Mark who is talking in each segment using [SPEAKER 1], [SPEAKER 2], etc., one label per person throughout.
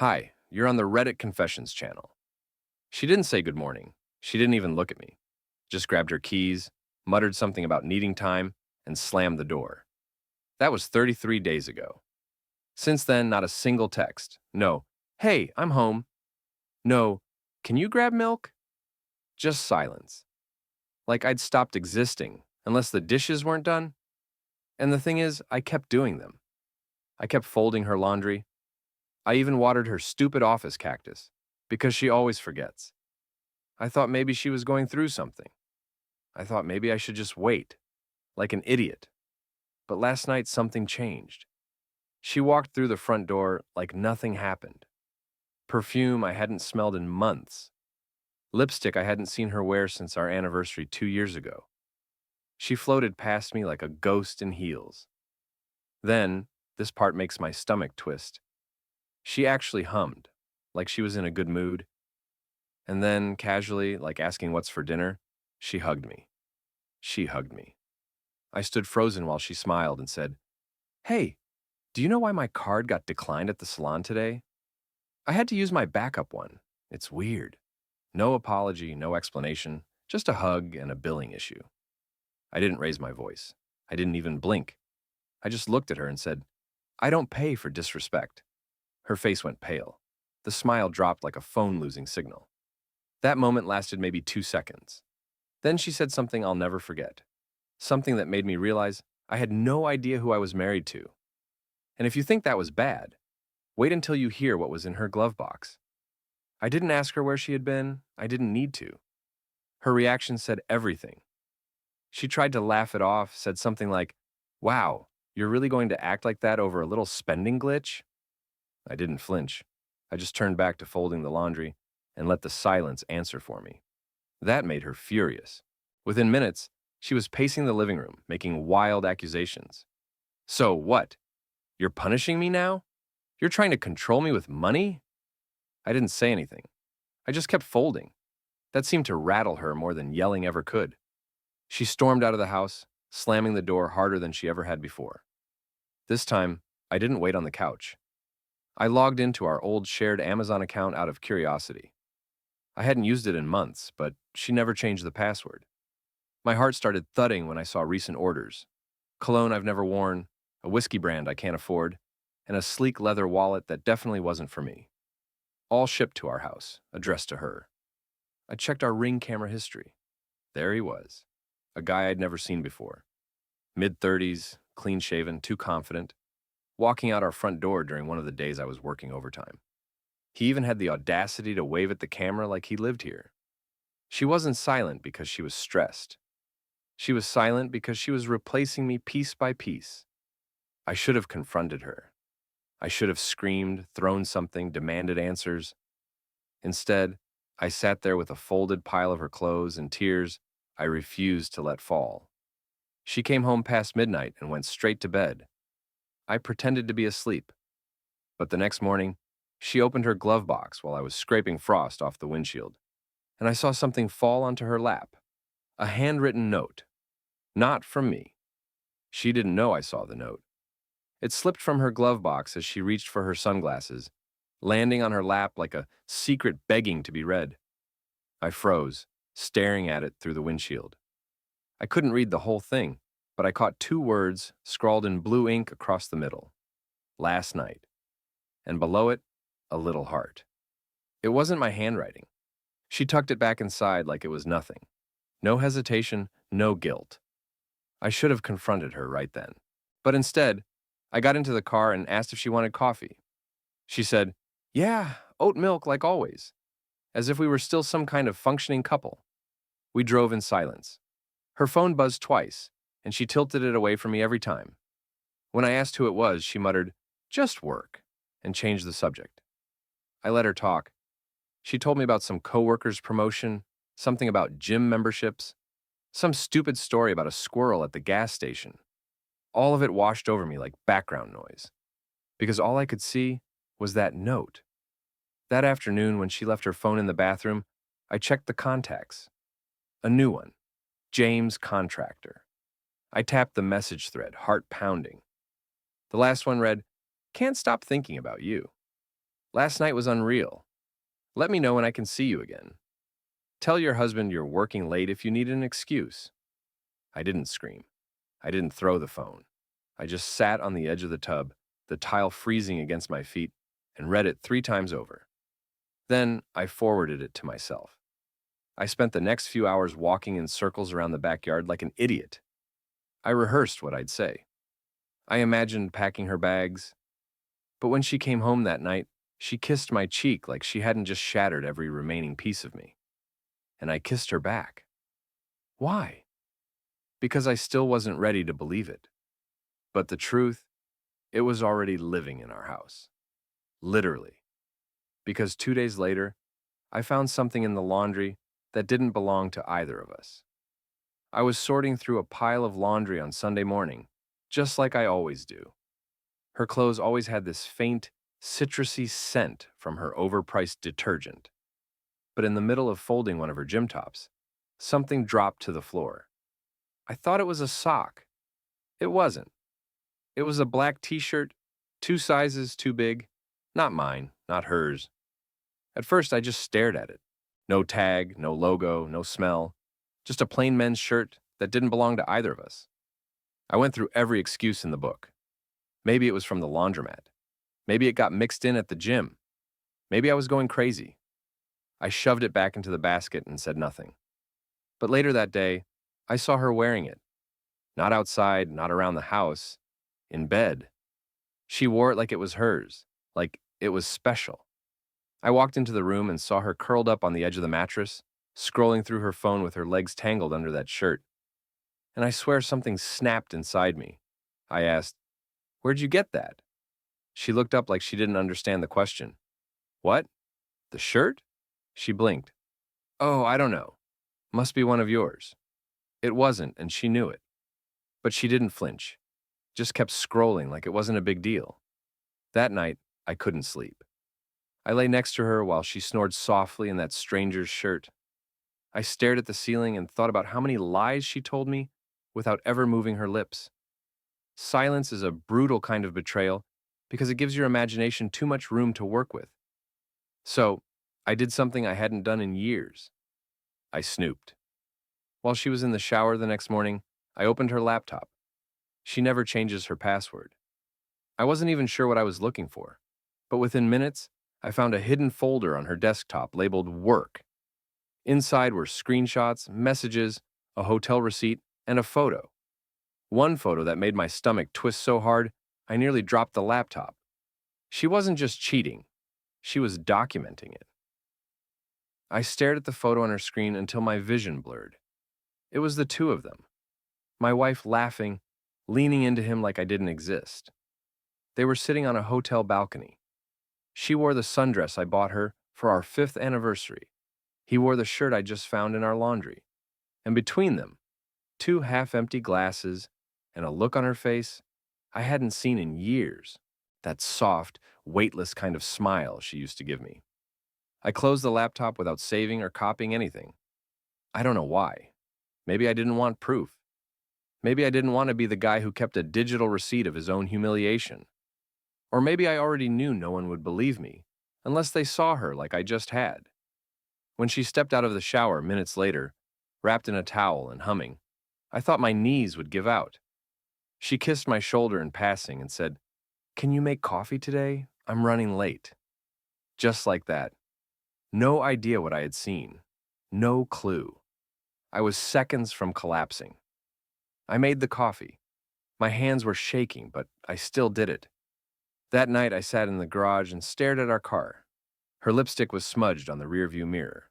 [SPEAKER 1] Hi, you're on the Reddit Confessions channel. She didn't say good morning. She didn't even look at me. Just grabbed her keys, muttered something about needing time, and slammed the door. That was 33 days ago. Since then, not a single text. No, hey, I'm home. No, can you grab milk? Just silence. Like I'd stopped existing, unless the dishes weren't done. And the thing is, I kept doing them. I kept folding her laundry. I even watered her stupid office cactus, because she always forgets. I thought maybe she was going through something. I thought maybe I should just wait, like an idiot. But last night something changed. She walked through the front door like nothing happened. Perfume I hadn't smelled in months. Lipstick I hadn't seen her wear since our anniversary 2 years ago. She floated past me like a ghost in heels. Then, this part makes my stomach twist. She actually hummed, like she was in a good mood. And then, casually, like asking what's for dinner, she hugged me. She hugged me. I stood frozen while she smiled and said, "Hey, do you know why my card got declined at the salon today? I had to use my backup one. It's weird. No apology, no explanation, just a hug and a billing issue." I didn't raise my voice. I didn't even blink. I just looked at her and said, "I don't pay for disrespect." Her face went pale. The smile dropped like a phone losing signal. That moment lasted maybe 2 seconds. Then she said something I'll never forget. Something that made me realize I had no idea who I was married to. And if you think that was bad, wait until you hear what was in her glove box. I didn't ask her where she had been. I didn't need to. Her reaction said everything. She tried to laugh it off, said something like, "Wow, you're really going to act like that over a little spending glitch?" I didn't flinch. I just turned back to folding the laundry and let the silence answer for me. That made her furious. Within minutes, she was pacing the living room, making wild accusations. "So what? You're punishing me now? You're trying to control me with money?" I didn't say anything. I just kept folding. That seemed to rattle her more than yelling ever could. She stormed out of the house, slamming the door harder than she ever had before. This time, I didn't wait on the couch. I logged into our old shared Amazon account out of curiosity. I hadn't used it in months, but she never changed the password. My heart started thudding when I saw recent orders. Cologne I've never worn, a whiskey brand I can't afford, and a sleek leather wallet that definitely wasn't for me. All shipped to our house, addressed to her. I checked our Ring camera history. There he was, a guy I'd never seen before. Mid-30s, clean-shaven, too confident, walking out our front door during one of the days I was working overtime. He even had the audacity to wave at the camera like he lived here. She wasn't silent because she was stressed. She was silent because she was replacing me piece by piece. I should have confronted her. I should have screamed, thrown something, demanded answers. Instead, I sat there with a folded pile of her clothes and tears I refused to let fall. She came home past midnight and went straight to bed. I pretended to be asleep. But the next morning, she opened her glove box while I was scraping frost off the windshield, and I saw something fall onto her lap. A handwritten note. Not from me. She didn't know I saw the note. It slipped from her glove box as she reached for her sunglasses, landing on her lap like a secret begging to be read. I froze, staring at it through the windshield. I couldn't read the whole thing, but I caught two words scrawled in blue ink across the middle. Last night. And below it, a little heart. It wasn't my handwriting. She tucked it back inside like it was nothing. No hesitation, no guilt. I should have confronted her right then. But instead, I got into the car and asked if she wanted coffee. She said, "Yeah, oat milk like always," as if we were still some kind of functioning couple. We drove in silence. Her phone buzzed twice, and she tilted it away from me every time. When I asked who it was, she muttered, "Just work," and changed the subject. I let her talk. She told me about some coworker's promotion, something about gym memberships, some stupid story about a squirrel at the gas station. All of it washed over me like background noise, because all I could see was that note. That afternoon, when she left her phone in the bathroom, I checked the contacts. A new one. James Contractor. I tapped the message thread, heart pounding. The last one read, "Can't stop thinking about you." Last night was unreal. Let me know when I can see you again. Tell your husband you're working late if you need an excuse. I didn't scream. I didn't throw the phone. I just sat on the edge of the tub, the tile freezing against my feet, and read it 3 times over. Then I forwarded it to myself. I spent the next few hours walking in circles around the backyard like an idiot. I rehearsed what I'd say. I imagined packing her bags. But when she came home that night, she kissed my cheek like she hadn't just shattered every remaining piece of me. And I kissed her back. Why? Because I still wasn't ready to believe it. But the truth, it was already living in our house. Literally. Because 2 days later, I found something in the laundry that didn't belong to either of us. I was sorting through a pile of laundry on Sunday morning, just like I always do. Her clothes always had this faint, citrusy scent from her overpriced detergent. But in the middle of folding one of her gym tops, something dropped to the floor. I thought it was a sock. It wasn't. It was a black t-shirt, 2 sizes too big. Not mine, not hers. At first, I just stared at it. No tag, no logo, no smell. Just a plain men's shirt that didn't belong to either of us. I went through every excuse in the book. Maybe it was from the laundromat. Maybe it got mixed in at the gym. Maybe I was going crazy. I shoved it back into the basket and said nothing. But later that day, I saw her wearing it. Not outside, not around the house. In bed. She wore it like it was hers, like it was special. I walked into the room and saw her curled up on the edge of the mattress, scrolling through her phone with her legs tangled under that shirt. And I swear something snapped inside me. I asked, "Where'd you get that?" She looked up like she didn't understand the question. "What? The shirt?" She blinked. "Oh, I don't know. Must be one of yours." It wasn't, and she knew it. But she didn't flinch. Just kept scrolling like it wasn't a big deal. That night, I couldn't sleep. I lay next to her while she snored softly in that stranger's shirt. I stared at the ceiling and thought about how many lies she told me without ever moving her lips. Silence is a brutal kind of betrayal because it gives your imagination too much room to work with. So, I did something I hadn't done in years. I snooped. While she was in the shower the next morning, I opened her laptop. She never changes her password. I wasn't even sure what I was looking for, but within minutes, I found a hidden folder on her desktop labeled Work. Inside were screenshots, messages, a hotel receipt, and a photo. One photo that made my stomach twist so hard, I nearly dropped the laptop. She wasn't just cheating, she was documenting it. I stared at the photo on her screen until my vision blurred. It was the two of them. My wife laughing, leaning into him like I didn't exist. They were sitting on a hotel balcony. She wore the sundress I bought her for our 5th anniversary. He wore the shirt I just found in our laundry. And between them, 2 half-empty glasses and a look on her face I hadn't seen in years. That soft, weightless kind of smile she used to give me. I closed the laptop without saving or copying anything. I don't know why. Maybe I didn't want proof. Maybe I didn't want to be the guy who kept a digital receipt of his own humiliation. Or maybe I already knew no one would believe me, unless they saw her like I just had. When she stepped out of the shower minutes later, wrapped in a towel and humming, I thought my knees would give out. She kissed my shoulder in passing and said, "Can you make coffee today? I'm running late." Just like that. No idea what I had seen. No clue. I was seconds from collapsing. I made the coffee. My hands were shaking, but I still did it. That night I sat in the garage and stared at our car. Her lipstick was smudged on the rearview mirror.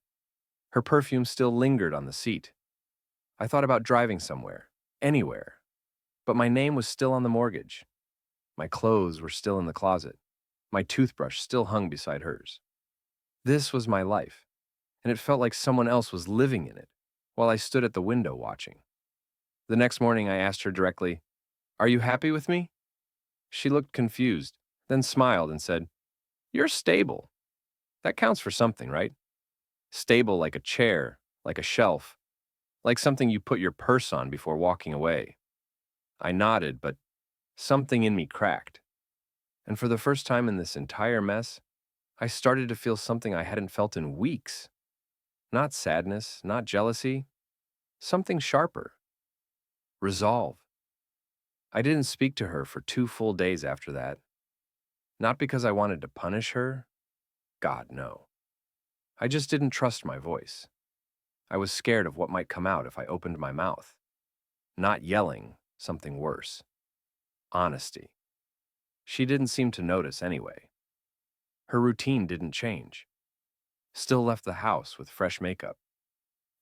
[SPEAKER 1] Her perfume still lingered on the seat. I thought about driving somewhere, anywhere. But my name was still on the mortgage. My clothes were still in the closet. My toothbrush still hung beside hers. This was my life, and it felt like someone else was living in it while I stood at the window watching. The next morning I asked her directly, "Are you happy with me?" She looked confused, then smiled and said, "You're stable. That counts for something, right? Stable like a chair, like a shelf, like something you put your purse on before walking away." I nodded, but something in me cracked. And for the first time in this entire mess, I started to feel something I hadn't felt in weeks. Not sadness, not jealousy, something sharper. Resolve. I didn't speak to her for 2 full days after that. Not because I wanted to punish her. God, no. I just didn't trust my voice. I was scared of what might come out if I opened my mouth. Not yelling, something worse. Honesty. She didn't seem to notice anyway. Her routine didn't change. Still left the house with fresh makeup.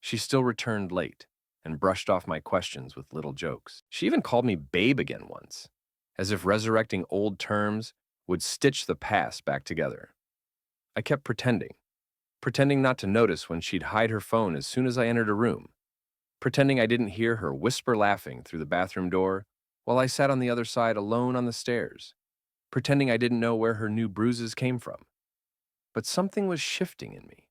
[SPEAKER 1] She still returned late and brushed off my questions with little jokes. She even called me babe again once, as if resurrecting old terms would stitch the past back together. I kept pretending not to notice when she'd hide her phone as soon as I entered a room, pretending I didn't hear her whisper laughing through the bathroom door while I sat on the other side alone on the stairs, pretending I didn't know where her new bruises came from. But something was shifting in me.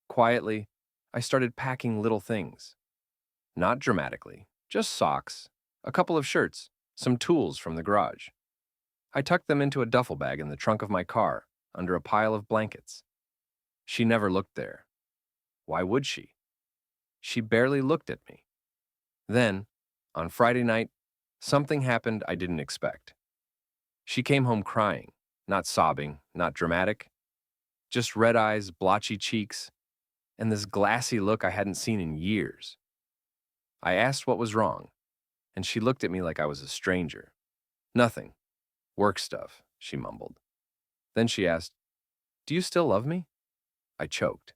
[SPEAKER 1] Quietly, I started packing little things. Not dramatically, just socks, a couple of shirts, some tools from the garage. I tucked them into a duffel bag in the trunk of my car, under a pile of blankets. She never looked there. Why would she? She barely looked at me. Then, on Friday night, something happened I didn't expect. She came home crying, not sobbing, not dramatic, just red eyes, blotchy cheeks, and this glassy look I hadn't seen in years. I asked what was wrong, and she looked at me like I was a stranger. Nothing. Work stuff, she mumbled. Then she asked, "Do you still love me?" I choked.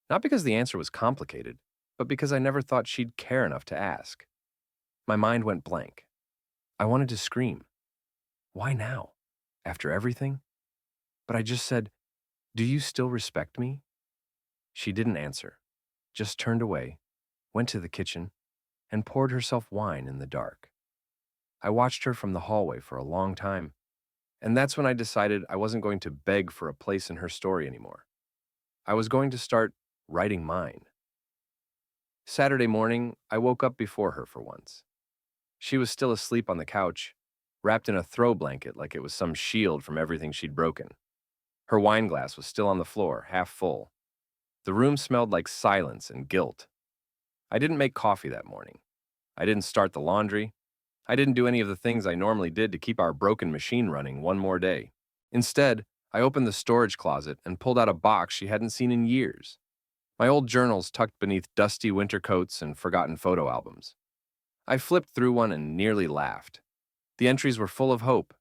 [SPEAKER 1] Not because the answer was complicated, but because I never thought she'd care enough to ask. My mind went blank. I wanted to scream. Why now? After everything? But I just said, "Do you still respect me?" She didn't answer, just turned away, went to the kitchen, and poured herself wine in the dark. I watched her from the hallway for a long time, and that's when I decided I wasn't going to beg for a place in her story anymore. I was going to start writing mine. Saturday morning, I woke up before her for once. She was still asleep on the couch, wrapped in a throw blanket like it was some shield from everything she'd broken. Her wine glass was still on the floor, half full. The room smelled like silence and guilt. I didn't make coffee that morning. I didn't start the laundry. I didn't do any of the things I normally did to keep our broken machine running one more day. Instead, I opened the storage closet and pulled out a box she hadn't seen in years. My old journals tucked beneath dusty winter coats and forgotten photo albums. I flipped through one and nearly laughed. The entries were full of hope.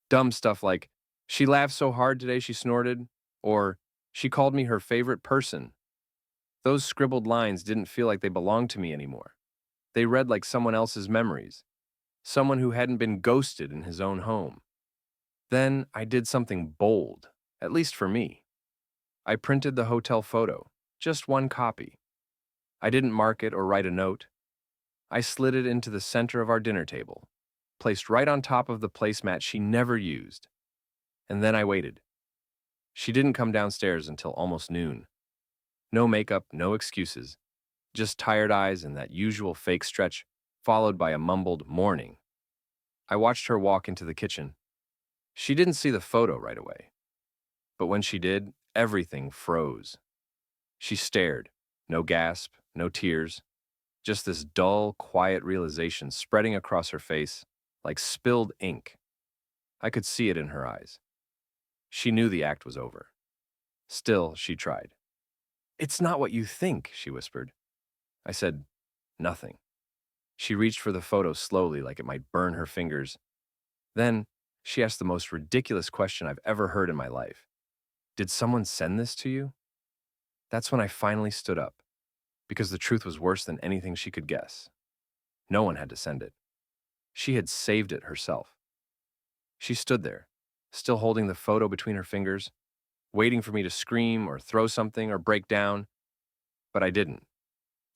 [SPEAKER 1] Dumb stuff like, "She laughed so hard today she snorted," or "She called me her favorite person." Those scribbled lines didn't feel like they belonged to me anymore. They read like someone else's memories, someone who hadn't been ghosted in his own home. Then I did something bold, at least for me. I printed the hotel photo, just one copy. I didn't mark it or write a note. I slid it into the center of our dinner table, placed right on top of the placemat she never used. And then I waited. She didn't come downstairs until almost noon. No makeup, no excuses, just tired eyes and that usual fake stretch, followed by a mumbled morning. I watched her walk into the kitchen. She didn't see the photo right away. But when she did, everything froze. She stared, no gasp, no tears, just this dull, quiet realization spreading across her face like spilled ink. I could see it in her eyes. She knew the act was over. Still, she tried. "It's not what you think," she whispered. I said, "Nothing." She reached for the photo slowly like it might burn her fingers. Then, she asked the most ridiculous question I've ever heard in my life. "Did someone send this to you?" That's when I finally stood up, because the truth was worse than anything she could guess. No one had to send it. She had saved it herself. She stood there, still holding the photo between her fingers, waiting for me to scream or throw something or break down. But I didn't.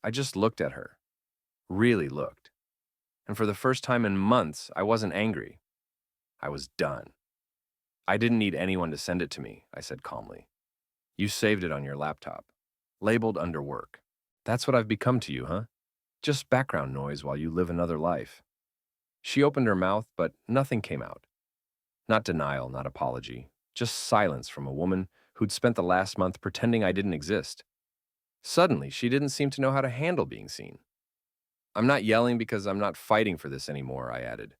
[SPEAKER 1] I just looked at her. Really looked. And for the first time in months, I wasn't angry. I was done. "I didn't need anyone to send it to me," I said calmly. "You saved it on your laptop, labeled under work. That's what I've become to you, huh? Just background noise while you live another life." She opened her mouth, but nothing came out. Not denial, not apology, Just silence from a woman who'd spent the last month pretending I didn't exist. Suddenly, she didn't seem to know how to handle being seen. I'm not yelling because I'm not fighting for this anymore, I added.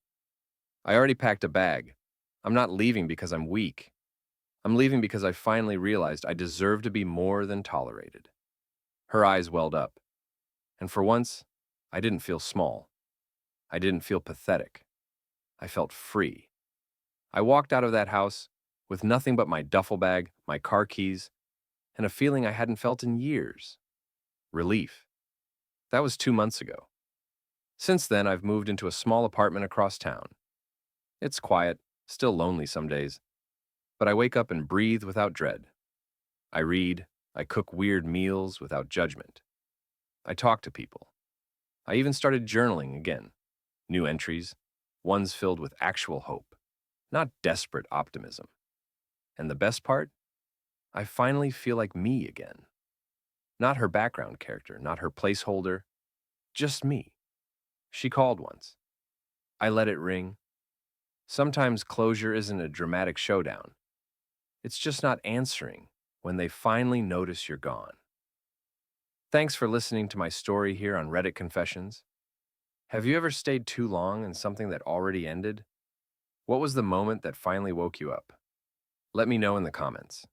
[SPEAKER 1] I already packed a bag. I'm not leaving because I'm weak. I'm leaving because I finally realized I deserve to be more than tolerated. Her eyes welled up, and for once, I didn't feel small. I didn't feel pathetic. I felt free. I walked out of that house with nothing but my duffel bag, my car keys, and a feeling I hadn't felt in years. Relief. That was 2 months ago. Since then, I've moved into a small apartment across town. It's quiet, still lonely some days, but I wake up and breathe without dread. I read, I cook weird meals without judgment. I talk to people. I even started journaling again. New entries, ones filled with actual hope, not desperate optimism. And the best part? I finally feel like me again. Not her background character, not her placeholder, just me. She called once. I let it ring. Sometimes closure isn't a dramatic showdown. It's just not answering when they finally notice you're gone. Thanks for listening to my story here on Reddit Confessions. Have you ever stayed too long in something that already ended? What was the moment that finally woke you up? Let me know in the comments.